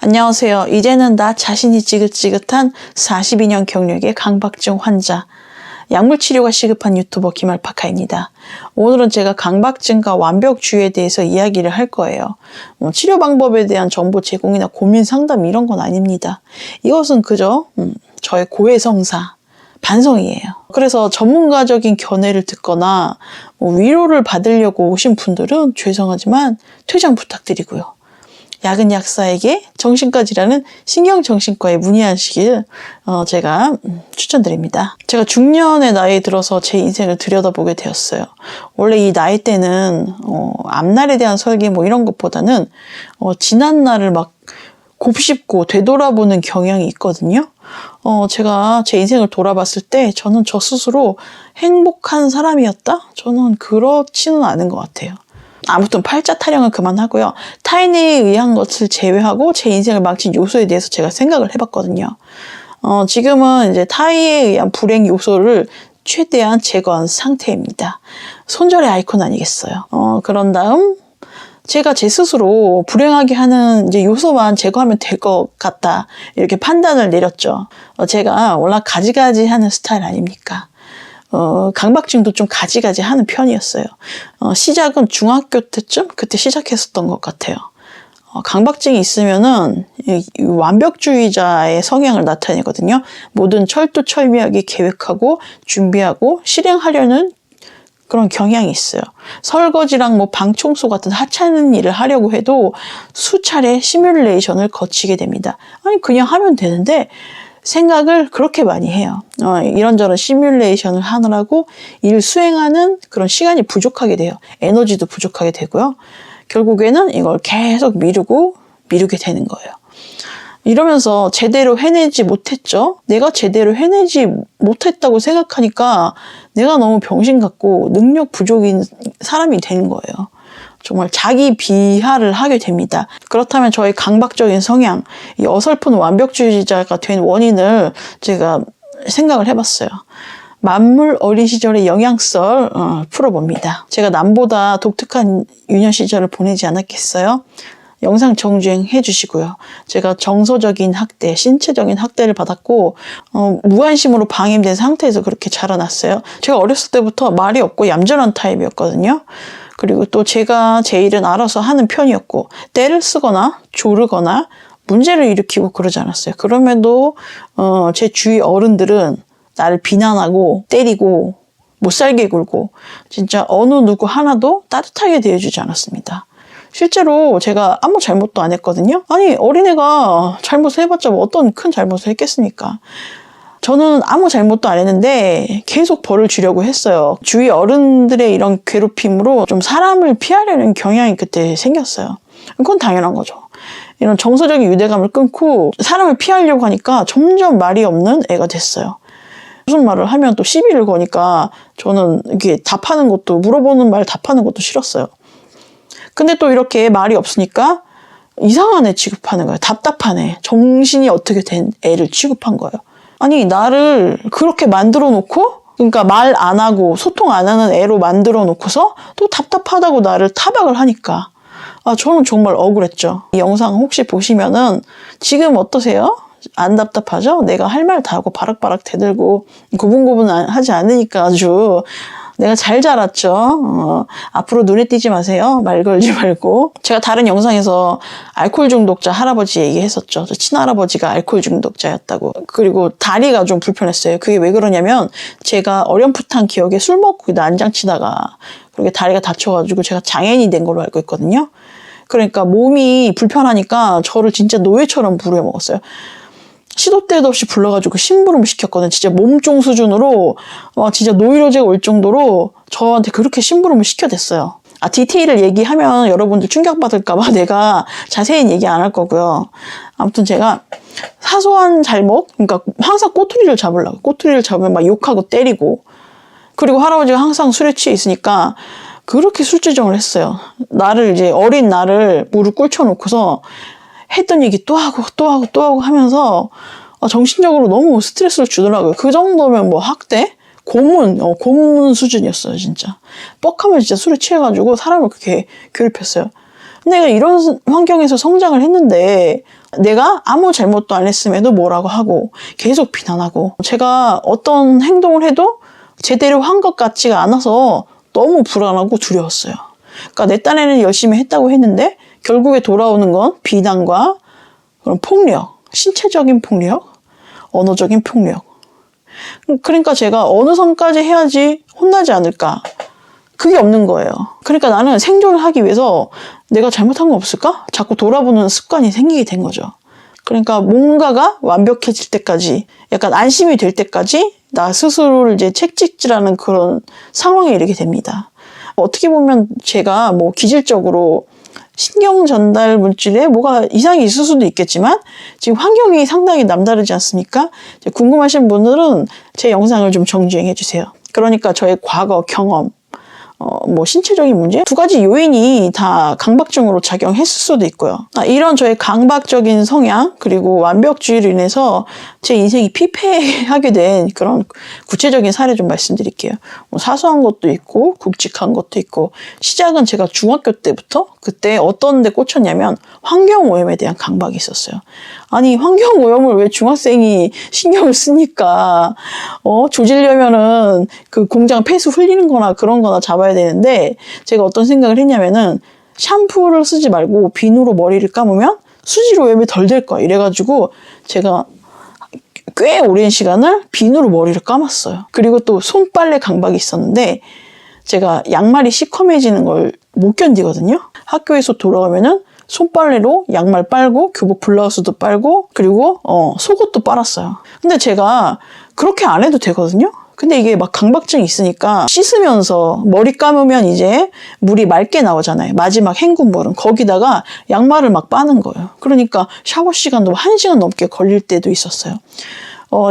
안녕하세요. 이제는 나 자신이 지긋지긋한 42년 경력의 강박증 환자, 약물치료가 시급한 유튜버 김알파카입니다. 오늘은 제가 강박증과 완벽주의에 대해서 이야기를 할 거예요. 치료 방법에 대한 정보 제공이나 고민 상담 이런 건 아닙니다. 이것은 그저 저의 고해성사, 반성이에요. 그래서 전문가적인 견해를 듣거나 위로를 받으려고 오신 분들은 죄송하지만 퇴장 부탁드리고요. 약은 약사에게, 정신과 질환은 신경정신과에 문의하시길 제가 추천드립니다. 제가 중년의 나이에 들어서 제 인생을 들여다보게 되었어요. 원래 이 나이 때는 앞날에 대한 설계 이런 것보다는 지난 날을 막 곱씹고 되돌아보는 경향이 있거든요. 제가 제 인생을 돌아봤을 때 저는 저 스스로 행복한 사람이었다? 저는 그렇지는 않은 것 같아요. 아무튼 팔자 타령은 그만하고요. 타인에 의한 것을 제외하고 제 인생을 망친 요소에 대해서 제가 생각을 해봤거든요. 지금은 이제 타인에 의한 불행 요소를 최대한 제거한 상태입니다. 손절의 아이콘 아니겠어요. 그런 다음 제가 제 스스로 불행하게 하는 이제 요소만 제거하면 될 것 같다. 이렇게 판단을 내렸죠. 제가 워낙 가지가지 하는 스타일 아닙니까? 강박증도 좀 가지가지 하는 편이었어요. 시작은 중학교 때쯤? 그때 시작했었던 것 같아요. 강박증이 있으면은 완벽주의자의 성향을 나타내거든요. 모든 철두철미하게 계획하고 준비하고 실행하려는 그런 경향이 있어요. 설거지랑 방 청소 같은 하찮은 일을 하려고 해도 수차례 시뮬레이션을 거치게 됩니다. 아니 그냥 하면 되는데 생각을 그렇게 많이 해요. 이런저런 시뮬레이션을 하느라고 일 수행하는 그런 시간이 부족하게 돼요. 에너지도 부족하게 되고요. 결국에는 이걸 계속 미루게 되는 거예요. 이러면서 제대로 해내지 못했죠. 내가 제대로 해내지 못했다고 생각하니까 내가 너무 병신 같고 능력 부족인 사람이 되는 거예요. 정말 자기 비하를 하게 됩니다. 그렇다면 저의 강박적인 성향, 이 어설픈 완벽주의자가 된 원인을 제가 생각을 해봤어요. 만물 어린 시절의 영양썰 풀어봅니다. 제가 남보다 독특한 유년 시절을 보내지 않았겠어요? 영상 정주행 해주시고요. 제가 정서적인 학대, 신체적인 학대를 받았고 무관심으로 방임된 상태에서 그렇게 자라났어요. 제가 어렸을 때부터 말이 없고 얌전한 타입이었거든요. 그리고 또 제가 제 일은 알아서 하는 편이었고 떼를 쓰거나 조르거나 문제를 일으키고 그러지 않았어요. 그럼에도 제 주위 어른들은 나를 비난하고 때리고 못살게 굴고 진짜 어느 누구 하나도 따뜻하게 대해주지 않았습니다. 실제로 제가 아무 잘못도 안 했거든요. 아니 어린애가 잘못을 해봤자 어떤 큰 잘못을 했겠습니까? 저는 아무 잘못도 안 했는데 계속 벌을 주려고 했어요. 주위 어른들의 이런 괴롭힘으로 좀 사람을 피하려는 경향이 그때 생겼어요. 그건 당연한 거죠. 이런 정서적인 유대감을 끊고 사람을 피하려고 하니까 점점 말이 없는 애가 됐어요. 무슨 말을 하면 또 시비를 거니까 저는 이렇게 답하는 것도 물어보는 말 답하는 것도 싫었어요. 근데 또 이렇게 말이 없으니까 이상한 애 취급하는 거예요. 답답한 애. 정신이 어떻게 된 애를 취급한 거예요. 아니 나를 그렇게 만들어 놓고 그러니까 말 안 하고 소통 안 하는 애로 만들어 놓고서 또 답답하다고 나를 타박을 하니까 저는 정말 억울했죠. 이 영상 혹시 보시면은 지금 어떠세요? 안 답답하죠? 내가 할 말 다 하고 바락바락 대들고 고분고분하지 않으니까 아주 내가 잘 자랐죠. 앞으로 눈에 띄지 마세요. 말 걸지 말고. 제가 다른 영상에서 알코올 중독자 할아버지 얘기했었죠. 저 친할아버지가 알코올 중독자였다고. 그리고 다리가 좀 불편했어요. 그게 왜 그러냐면 제가 어렴풋한 기억에 술 먹고 난장 치다가 그렇게 다리가 다쳐가지고 제가 장애인이 된 걸로 알고 있거든요. 그러니까 몸이 불편하니까 저를 진짜 노예처럼 부려먹었어요. 시도 때도 없이 불러가지고 심부름 시켰거든. 진짜 몸종 수준으로 진짜 노이로제가 올 정도로 저한테 그렇게 심부름을 시켜댔어요. 디테일을 얘기하면 여러분들 충격받을까봐 내가 자세히 얘기 안 할 거고요. 아무튼 제가 사소한 잘못, 그러니까 항상 꼬투리를 잡으면 막 욕하고 때리고, 그리고 할아버지가 항상 술에 취해 있으니까 그렇게 술주정을 했어요. 나를 이제 어린 나를 무릎 꿇혀놓고서 했던 얘기 또 하고 하면서 정신적으로 너무 스트레스를 주더라고요. 그 정도면 학대? 고문 수준이었어요, 진짜. 뻑하면 진짜 술에 취해가지고 사람을 그렇게 괴롭혔어요. 내가 이런 환경에서 성장을 했는데 내가 아무 잘못도 안 했음에도 뭐라고 하고 계속 비난하고 제가 어떤 행동을 해도 제대로 한 것 같지가 않아서 너무 불안하고 두려웠어요. 그러니까 내 딴에는 열심히 했다고 했는데 결국에 돌아오는 건 비난과 그런 폭력, 신체적인 폭력, 언어적인 폭력. 그러니까 제가 어느 선까지 해야지 혼나지 않을까? 그게 없는 거예요. 그러니까 나는 생존을 하기 위해서 내가 잘못한 거 없을까? 자꾸 돌아보는 습관이 생기게 된 거죠. 그러니까 뭔가가 완벽해질 때까지, 약간 안심이 될 때까지 나 스스로를 이제 책찍질하는 그런 상황에 이르게 됩니다. 어떻게 보면 제가 뭐 기질적으로 신경 전달 물질에 뭐가 이상이 있을 수도 있겠지만 지금 환경이 상당히 남다르지 않습니까? 궁금하신 분들은 제 영상을 좀 정주행해 주세요. 그러니까 저의 과거 경험, 뭐 신체적인 문제? 두 가지 요인이 다 강박증으로 작용했을 수도 있고요. 이런 저의 강박적인 성향 그리고 완벽주의로 인해서 제 인생이 피폐하게 된 그런 구체적인 사례 좀 말씀드릴게요. 뭐 사소한 것도 있고 굵직한 것도 있고 시작은 제가 중학교 때부터 그때 어떤 데 꽂혔냐면 환경오염에 대한 강박이 있었어요. 아니 환경오염을 왜 중학생이 신경을 쓰니까 조지려면은 그 공장 폐수 흘리는 거나 그런 거나 잡아야 되는데 제가 어떤 생각을 했냐면은 샴푸를 쓰지 말고 비누로 머리를 감으면 수질 오염이 덜 될 거야 이래가지고 제가 꽤 오랜 시간을 비누로 머리를 감았어요. 그리고 또 손빨래 강박이 있었는데 제가 양말이 시커매지는 걸 못 견디거든요. 학교에서 돌아가면은 손빨래로 양말 빨고 교복 블라우스도 빨고 그리고 속옷도 빨았어요. 근데 제가 그렇게 안 해도 되거든요. 근데 이게 막 강박증이 있으니까 씻으면서 머리 감으면 이제 물이 맑게 나오잖아요. 마지막 헹군물은 거기다가 양말을 막 빠는 거예요. 그러니까 샤워 시간도 1시간 넘게 걸릴 때도 있었어요.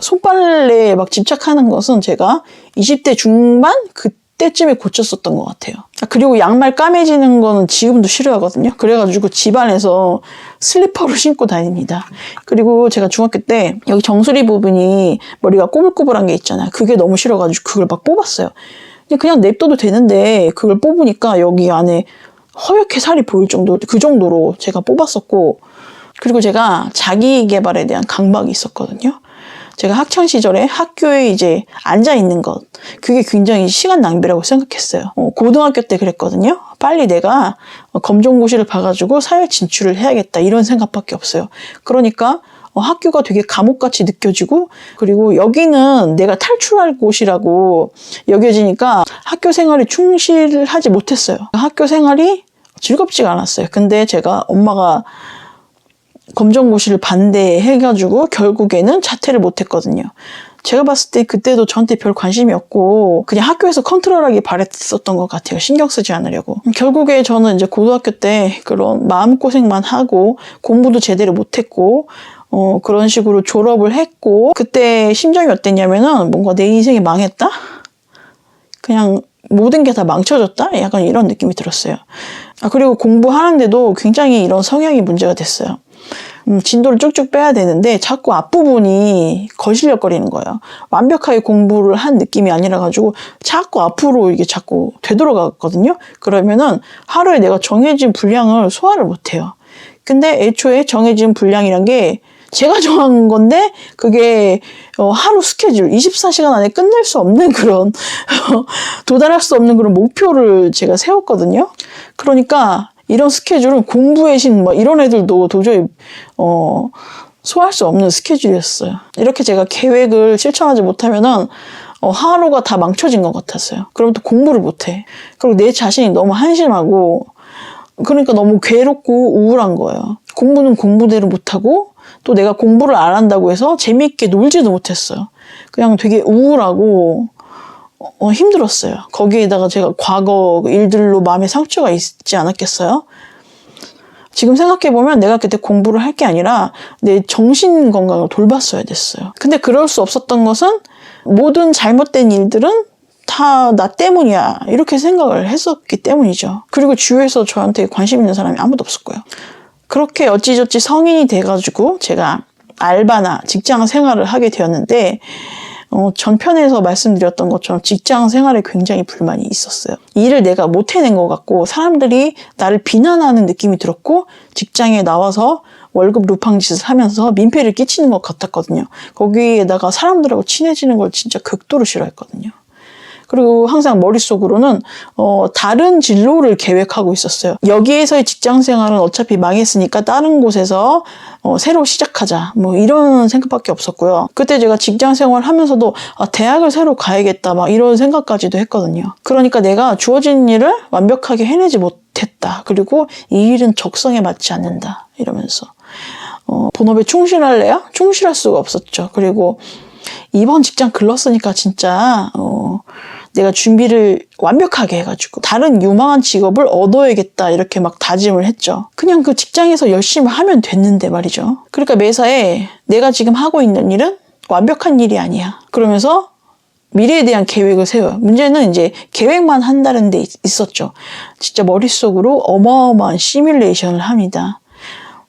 손빨래에 막 집착하는 것은 제가 20대 중반 그때쯤에 고쳤었던 것 같아요. 그리고 양말 까매지는 거는 지금도 싫어하거든요. 그래가지고 집안에서 슬리퍼를 신고 다닙니다. 그리고 제가 중학교 때 여기 정수리 부분이 머리가 꼬불꼬불한 게 있잖아요. 그게 너무 싫어가지고 그걸 막 뽑았어요. 그냥 냅둬도 되는데 그걸 뽑으니까 여기 안에 허옇게 살이 보일 정도, 그 정도로 제가 뽑았었고 그리고 제가 자기 개발에 대한 강박이 있었거든요. 제가 학창시절에 학교에 이제 앉아있는 것, 그게 굉장히 시간 낭비라고 생각했어요. 고등학교 때 그랬거든요. 빨리 내가 검정고시를 봐가지고 사회 진출을 해야겠다 이런 생각밖에 없어요. 그러니까 학교가 되게 감옥같이 느껴지고 그리고 여기는 내가 탈출할 곳이라고 여겨지니까 학교 생활에 충실하지 못했어요. 학교 생활이 즐겁지가 않았어요. 근데 제가 엄마가 검정고시를 반대해가지고 결국에는 자퇴를 못했거든요. 제가 봤을 때 그때도 저한테 별 관심이 없고 그냥 학교에서 컨트롤하기 바랬었던 것 같아요. 신경 쓰지 않으려고. 결국에 저는 이제 고등학교 때 그런 마음고생만 하고 공부도 제대로 못했고 그런 식으로 졸업을 했고 그때 심정이 어땠냐면은 뭔가 내 인생이 망했다? 그냥 모든 게 다 망쳐졌다? 약간 이런 느낌이 들었어요. 그리고 공부하는데도 굉장히 이런 성향이 문제가 됐어요. 진도를 쭉쭉 빼야 되는데 자꾸 앞부분이 거실력거리는 거예요. 완벽하게 공부를 한 느낌이 아니라 가지고 자꾸 앞으로 이게 자꾸 되돌아갔거든요. 그러면은 하루에 내가 정해진 분량을 소화를 못해요. 근데 애초에 정해진 분량이란 게 제가 정한 건데 그게 하루 스케줄 24시간 안에 끝낼 수 없는 그런 도달할 수 없는 그런 목표를 제가 세웠거든요. 그러니까 이런 스케줄은 공부의 신 뭐 이런 애들도 도저히 소화할 수 없는 스케줄이었어요. 이렇게 제가 계획을 실천하지 못하면은 하루가 다 망쳐진 것 같았어요. 그럼 또 공부를 못해. 그리고 내 자신이 너무 한심하고 그러니까 너무 괴롭고 우울한 거예요. 공부는 공부대로 못하고 또 내가 공부를 안 한다고 해서 재미있게 놀지도 못했어요. 그냥 되게 우울하고 힘들었어요. 거기에다가 제가 과거 일들로 마음에 상처가 있지 않았겠어요? 지금 생각해보면 내가 그때 공부를 할 게 아니라 내 정신 건강을 돌봤어야 됐어요. 근데 그럴 수 없었던 것은 모든 잘못된 일들은 다 나 때문이야 이렇게 생각을 했었기 때문이죠. 그리고 주위에서 저한테 관심 있는 사람이 아무도 없었고요. 그렇게 어찌저찌 성인이 돼가지고 제가 알바나 직장 생활을 하게 되었는데 전편에서 말씀드렸던 것처럼 직장 생활에 굉장히 불만이 있었어요. 일을 내가 못 해낸 것 같고 사람들이 나를 비난하는 느낌이 들었고 직장에 나와서 월급 루팡 짓을 하면서 민폐를 끼치는 것 같았거든요. 거기에다가 사람들하고 친해지는 걸 진짜 극도로 싫어했거든요. 그리고 항상 머릿속으로는 다른 진로를 계획하고 있었어요. 여기에서의 직장 생활은 어차피 망했으니까 다른 곳에서 새로 시작하자 뭐 이런 생각밖에 없었고요. 그때 제가 직장 생활 하면서도 대학을 새로 가야겠다 막 이런 생각까지도 했거든요. 그러니까 내가 주어진 일을 완벽하게 해내지 못했다. 그리고 이 일은 적성에 맞지 않는다 이러면서 본업에 충실할래요? 충실할 수가 없었죠. 그리고 이번 직장 글렀으니까 진짜 내가 준비를 완벽하게 해가지고 다른 유망한 직업을 얻어야겠다 이렇게 막 다짐을 했죠. 그냥 그 직장에서 열심히 하면 됐는데 말이죠. 그러니까 매사에 내가 지금 하고 있는 일은 완벽한 일이 아니야. 그러면서 미래에 대한 계획을 세워요. 문제는 이제 계획만 한다는 데 있었죠. 진짜 머릿속으로 어마어마한 시뮬레이션을 합니다.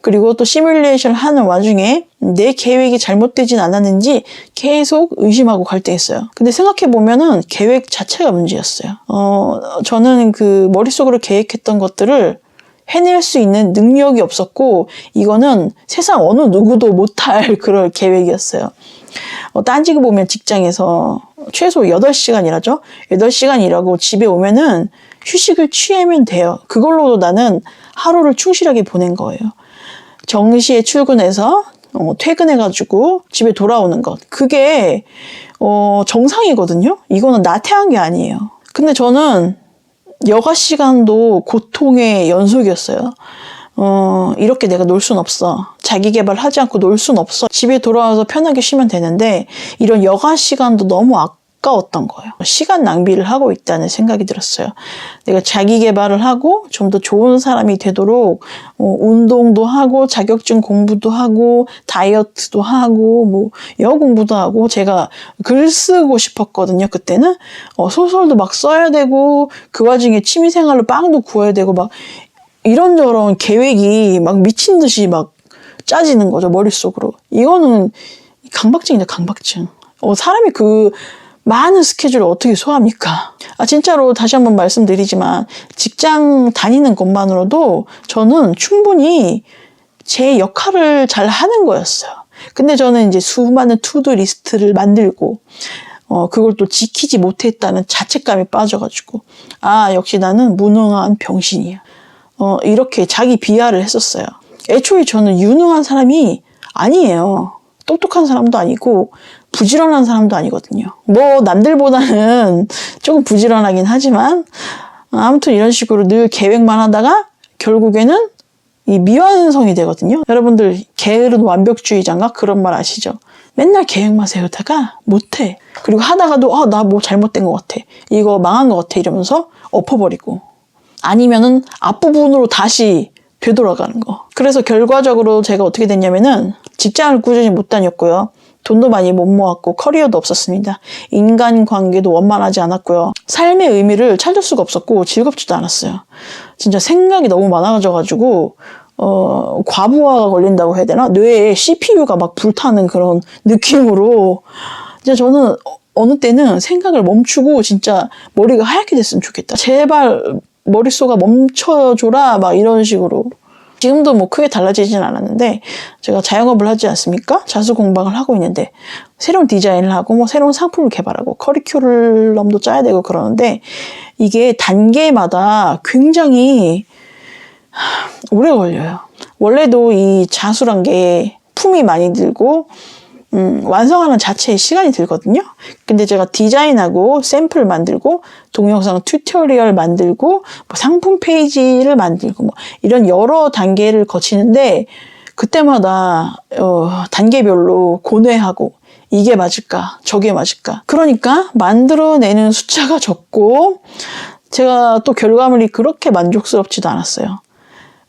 그리고 또 시뮬레이션을 하는 와중에 내 계획이 잘못되진 않았는지 계속 의심하고 갈등했어요. 근데 생각해보면은 계획 자체가 문제였어요. 저는 그 머릿속으로 계획했던 것들을 해낼 수 있는 능력이 없었고 이거는 세상 어느 누구도 못할 그런 계획이었어요. 딴지그 보면 직장에서 최소 8시간 일하죠. 8시간 일하고 집에 오면은 휴식을 취하면 돼요. 그걸로도 나는 하루를 충실하게 보낸 거예요. 정시에 출근해서 퇴근해가지고 집에 돌아오는 것. 그게 정상이거든요. 이거는 나태한 게 아니에요. 근데 저는 여가 시간도 고통의 연속이었어요. 이렇게 내가 놀 순 없어. 자기 개발하지 않고 놀 순 없어. 집에 돌아와서 편하게 쉬면 되는데 이런 여가 시간도 너무 아까웠던 거예요. 시간 낭비를 하고 있다는 생각이 들었어요. 내가 자기 개발을 하고 좀 더 좋은 사람이 되도록 운동도 하고 자격증 공부도 하고 다이어트도 하고 뭐 영어 공부도 하고 제가 글 쓰고 싶었거든요. 그때는 소설도 막 써야 되고 그 와중에 취미생활로 빵도 구워야 되고 막 이런저런 계획이 막 미친 듯이 막 짜지는 거죠. 머릿속으로. 이거는 강박증이다. 강박증. 사람이 그 많은 스케줄을 어떻게 소화합니까? 진짜로 다시 한번 말씀드리지만 직장 다니는 것만으로도 저는 충분히 제 역할을 잘 하는 거였어요. 근데 저는 이제 수많은 투두 리스트를 만들고 그걸 또 지키지 못했다는 자책감에 빠져가지고 역시 나는 무능한 병신이야. 이렇게 자기 비하를 했었어요. 애초에 저는 유능한 사람이 아니에요. 똑똑한 사람도 아니고 부지런한 사람도 아니거든요. 뭐 남들보다는 조금 부지런하긴 하지만 아무튼 이런 식으로 늘 계획만 하다가 결국에는 이 미완성이 되거든요. 여러분들 게으른 완벽주의자인가? 그런 말 아시죠? 맨날 계획만 세우다가 못해. 그리고 하다가도 나 뭐 잘못된 것 같아. 이거 망한 것 같아. 이러면서 엎어버리고. 아니면은 앞부분으로 다시 되돌아가는 거. 그래서 결과적으로 제가 어떻게 됐냐면은 직장을 꾸준히 못 다녔고요. 돈도 많이 못 모았고 커리어도 없었습니다. 인간관계도 원만하지 않았고요. 삶의 의미를 찾을 수가 없었고 즐겁지도 않았어요. 진짜 생각이 너무 많아져가지고 과부하가 걸린다고 해야 되나? 뇌에 CPU가 막 불타는 그런 느낌으로 진짜 저는 어느 때는 생각을 멈추고 진짜 머리가 하얗게 됐으면 좋겠다. 제발 머릿속아 멈춰줘라 막 이런 식으로. 지금도 뭐 크게 달라지진 않았는데 제가 자영업을 하지 않습니까? 자수공방을 하고 있는데 새로운 디자인을 하고 뭐 새로운 상품을 개발하고 커리큘럼도 짜야 되고 그러는데 이게 단계마다 굉장히 오래 걸려요. 원래도 이 자수란 게 품이 많이 들고 완성하는 자체에 시간이 들거든요. 근데 제가 디자인하고 샘플 만들고 동영상 튜토리얼 만들고 뭐 상품 페이지를 만들고 뭐 이런 여러 단계를 거치는데 그때마다 단계별로 고뇌하고 이게 맞을까 저게 맞을까. 그러니까 만들어내는 숫자가 적고 제가 또 결과물이 그렇게 만족스럽지도 않았어요.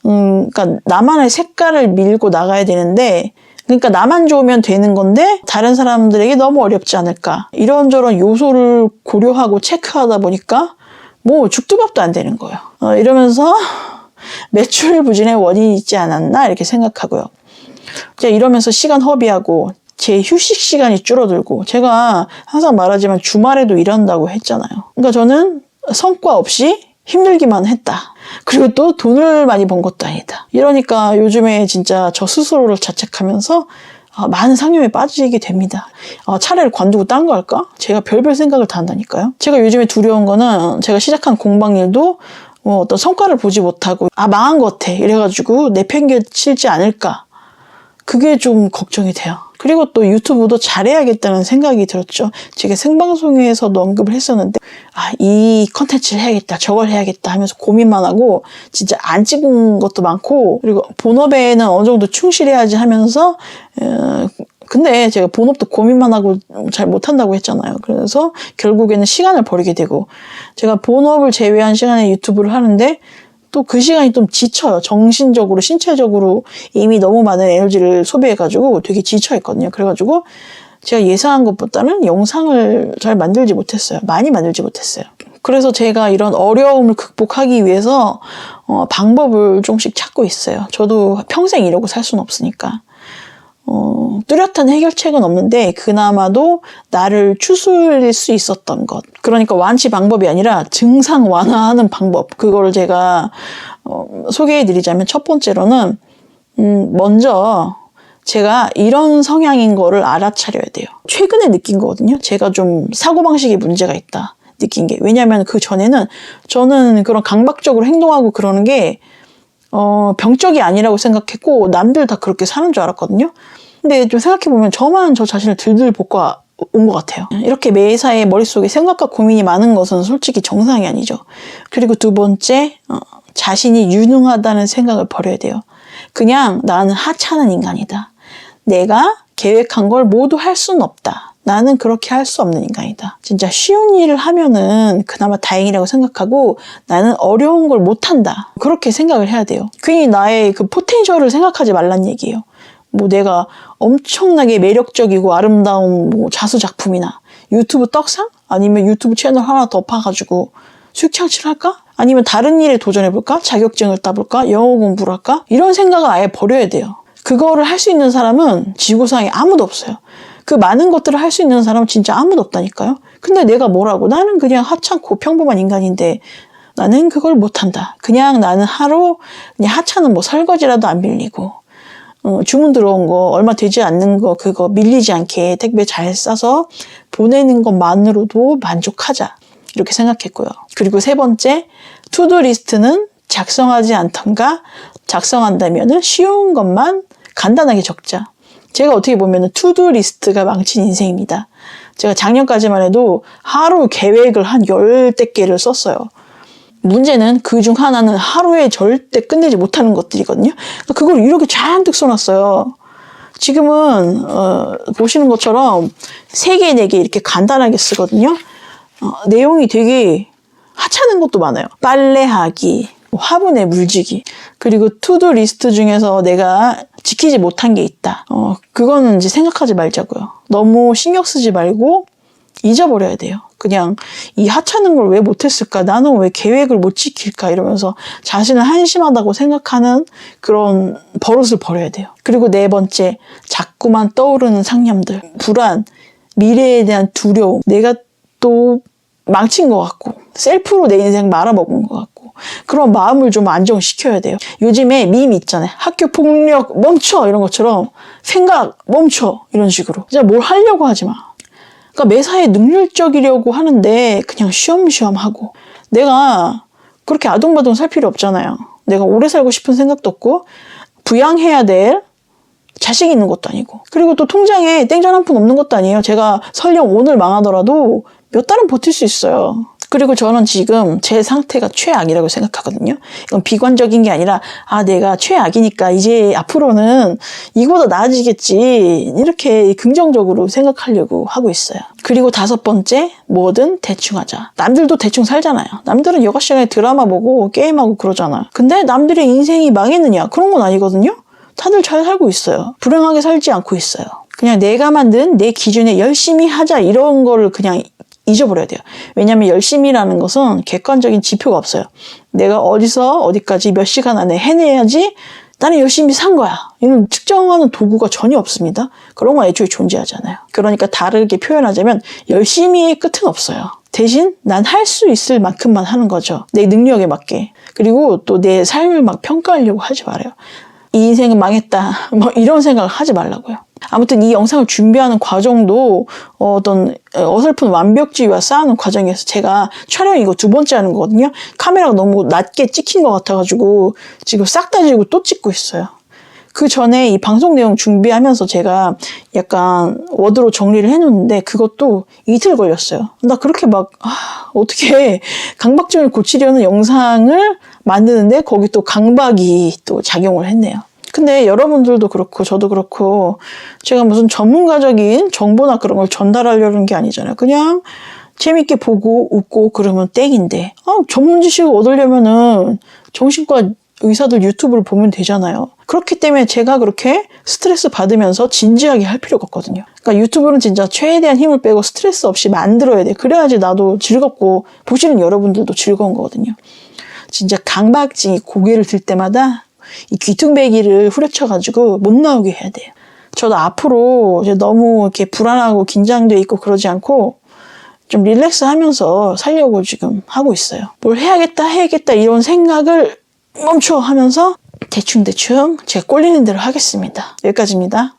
그러니까 나만의 색깔을 밀고 나가야 되는데 그러니까 나만 좋으면 되는 건데 다른 사람들에게 너무 어렵지 않을까. 이런저런 요소를 고려하고 체크하다 보니까 뭐 죽도 밥도 안 되는 거예요. 이러면서 매출 부진의 원인이 있지 않았나 이렇게 생각하고요. 이러면서 시간 허비하고 제 휴식 시간이 줄어들고, 제가 항상 말하지만 주말에도 일한다고 했잖아요. 그러니까 저는 성과 없이 힘들기만 했다. 그리고 또 돈을 많이 번 것도 아니다. 이러니까 요즘에 진짜 저 스스로를 자책하면서 많은 상념에 빠지게 됩니다. 차라리 관두고 딴 거 할까? 제가 별별 생각을 다 한다니까요. 제가 요즘에 두려운 거는 제가 시작한 공방일도 어떤 성과를 보지 못하고 망한 것 같아 이래가지고 내팽개치지 않을까. 그게 좀 걱정이 돼요. 그리고 또 유튜브도 잘해야겠다는 생각이 들었죠. 제가 생방송에서도 언급을 했었는데 이 컨텐츠를 해야겠다, 저걸 해야겠다 하면서 고민만 하고 진짜 안 찍은 것도 많고, 그리고 본업에는 어느 정도 충실해야지 하면서 근데 제가 본업도 고민만 하고 잘 못한다고 했잖아요. 그래서 결국에는 시간을 버리게 되고, 제가 본업을 제외한 시간에 유튜브를 하는데 또 그 시간이 좀 지쳐요. 정신적으로, 신체적으로 이미 너무 많은 에너지를 소비해가지고 되게 지쳐있거든요. 그래가지고 제가 예상한 것보다는 영상을 잘 만들지 못했어요. 많이 만들지 못했어요. 그래서 제가 이런 어려움을 극복하기 위해서 방법을 조금씩 찾고 있어요. 저도 평생 이러고 살 수는 없으니까. 뚜렷한 해결책은 없는데 그나마도 나를 추스릴 수 있었던 것, 그러니까 완치 방법이 아니라 증상 완화하는 방법, 그거를 제가 소개해드리자면, 첫 번째로는 먼저 제가 이런 성향인 거를 알아차려야 돼요. 최근에 느낀 거거든요. 제가 좀 사고방식에 문제가 있다 느낀 게. 왜냐하면 그 전에는 저는 그런 강박적으로 행동하고 그러는 게 병적이 아니라고 생각했고 남들 다 그렇게 사는 줄 알았거든요. 근데 좀 생각해보면 저만 저 자신을 들들 볶아 온 것 같아요. 이렇게 매사에 머릿속에 생각과 고민이 많은 것은 솔직히 정상이 아니죠. 그리고 두 번째, 자신이 유능하다는 생각을 버려야 돼요. 그냥 나는 하찮은 인간이다. 내가 계획한 걸 모두 할 수는 없다. 나는 그렇게 할 수 없는 인간이다. 진짜 쉬운 일을 하면은 그나마 다행이라고 생각하고 나는 어려운 걸 못한다. 그렇게 생각을 해야 돼요. 괜히 나의 그 포텐셜을 생각하지 말란 얘기예요. 내가 엄청나게 매력적이고 아름다운 자수작품이나 유튜브 떡상? 아니면 유튜브 채널 하나 더 파가지고 수익 창출을 할까? 아니면 다른 일에 도전해볼까? 자격증을 따볼까? 영어 공부를 할까? 이런 생각을 아예 버려야 돼요. 그거를 할 수 있는 사람은 지구상에 아무도 없어요. 그 많은 것들을 할 수 있는 사람은 진짜 아무도 없다니까요. 근데 내가 뭐라고? 나는 그냥 하찮고 평범한 인간인데 나는 그걸 못한다. 그냥 나는 하루 그냥 하찮은 설거지라도 안 밀리고 주문 들어온 거 얼마 되지 않는 거 그거 밀리지 않게 택배 잘 싸서 보내는 것만으로도 만족하자. 이렇게 생각했고요. 그리고 세 번째, 투두 리스트는 작성하지 않던가 작성한다면은 쉬운 것만 간단하게 적자. 제가 어떻게 보면 투두 리스트가 망친 인생입니다. 제가 작년까지만 해도 하루 계획을 한 10대 개를 썼어요. 문제는 그중 하나는 하루에 절대 끝내지 못하는 것들이거든요. 그걸 이렇게 잔뜩 써놨어요. 지금은 보시는 것처럼 3개, 4개 이렇게 간단하게 쓰거든요. 내용이 되게 하찮은 것도 많아요. 빨래하기, 화분에 물주기, 그리고 투두 리스트 중에서 내가 지키지 못한 게 있다. 그거는 이제 생각하지 말자고요. 너무 신경 쓰지 말고 잊어버려야 돼요. 그냥 이 하찮은 걸 왜 못했을까? 나는 왜 계획을 못 지킬까? 이러면서 자신을 한심하다고 생각하는 그런 버릇을 버려야 돼요. 그리고 네 번째, 자꾸만 떠오르는 상념들, 불안, 미래에 대한 두려움, 내가 또 망친 것 같고 셀프로 내 인생 말아먹은 것 같고 그런 마음을 좀 안정시켜야 돼요. 요즘에 밈 있잖아요. 학교 폭력 멈춰 이런 것처럼 생각 멈춰 이런 식으로. 진짜 뭘 하려고 하지 마. 그러니까 매사에 능률적이려고 하는데 그냥 쉬엄쉬엄 하고, 내가 그렇게 아동바동 살 필요 없잖아요. 내가 오래 살고 싶은 생각도 없고 부양해야 될 자식 있는 것도 아니고, 그리고 또 통장에 땡전 한 푼 없는 것도 아니에요. 제가 설령 오늘 망하더라도 몇 달은 버틸 수 있어요. 그리고 저는 지금 제 상태가 최악이라고 생각하거든요. 이건 비관적인 게 아니라 내가 최악이니까 이제 앞으로는 이거보다 나아지겠지, 이렇게 긍정적으로 생각하려고 하고 있어요. 그리고 5번째, 뭐든 대충 하자. 남들도 대충 살잖아요. 남들은 여가 시간에 드라마 보고 게임하고 그러잖아요. 근데 남들의 인생이 망했느냐? 그런 건 아니거든요. 다들 잘 살고 있어요. 불행하게 살지 않고 있어요. 그냥 내가 만든 내 기준에 열심히 하자, 이런 거를 그냥 잊어버려야 돼요. 왜냐하면 열심히라는 것은 객관적인 지표가 없어요. 내가 어디서 어디까지 몇 시간 안에 해내야지 나는 열심히 산 거야. 이런 측정하는 도구가 전혀 없습니다. 그런 건 애초에 존재하지 않아요. 그러니까 다르게 표현하자면 열심히의 끝은 없어요. 대신 난 할 수 있을 만큼만 하는 거죠. 내 능력에 맞게. 그리고 또 내 삶을 막 평가하려고 하지 말아요. 이 인생은 망했다. 뭐 이런 생각을 하지 말라고요. 아무튼 이 영상을 준비하는 과정도 어떤 어설픈 완벽주의와 싸우는 과정에서 제가 촬영 이거 2번째 하는 거거든요. 카메라가 너무 낮게 찍힌 것 같아가지고 지금 싹 다 지고 또 찍고 있어요. 그 전에 이 방송 내용 준비하면서 제가 약간 워드로 정리를 해놓는데 그것도 이틀 걸렸어요. 나 그렇게 막 어떻게 강박증을 고치려는 영상을 만드는데 거기 또 강박이 또 작용을 했네요. 근데 여러분들도 그렇고 저도 그렇고 제가 무슨 전문가적인 정보나 그런 걸 전달하려는 게 아니잖아요. 그냥 재밌게 보고 웃고 그러면 땡인데 전문 지식을 얻으려면은 정신과 의사들 유튜브를 보면 되잖아요. 그렇기 때문에 제가 그렇게 스트레스 받으면서 진지하게 할 필요가 없거든요. 그러니까 유튜브는 진짜 최대한 힘을 빼고 스트레스 없이 만들어야 돼. 그래야지 나도 즐겁고 보시는 여러분들도 즐거운 거거든요. 진짜 강박증이 고개를 들 때마다 이 귀퉁배기를 후려쳐가지고 못 나오게 해야 돼요. 저도 앞으로 이제 너무 이렇게 불안하고 긴장돼 있고 그러지 않고 좀 릴렉스 하면서 살려고 지금 하고 있어요. 뭘 해야겠다 이런 생각을 멈춰 하면서 대충 제가 꼴리는 대로 하겠습니다. 여기까지입니다.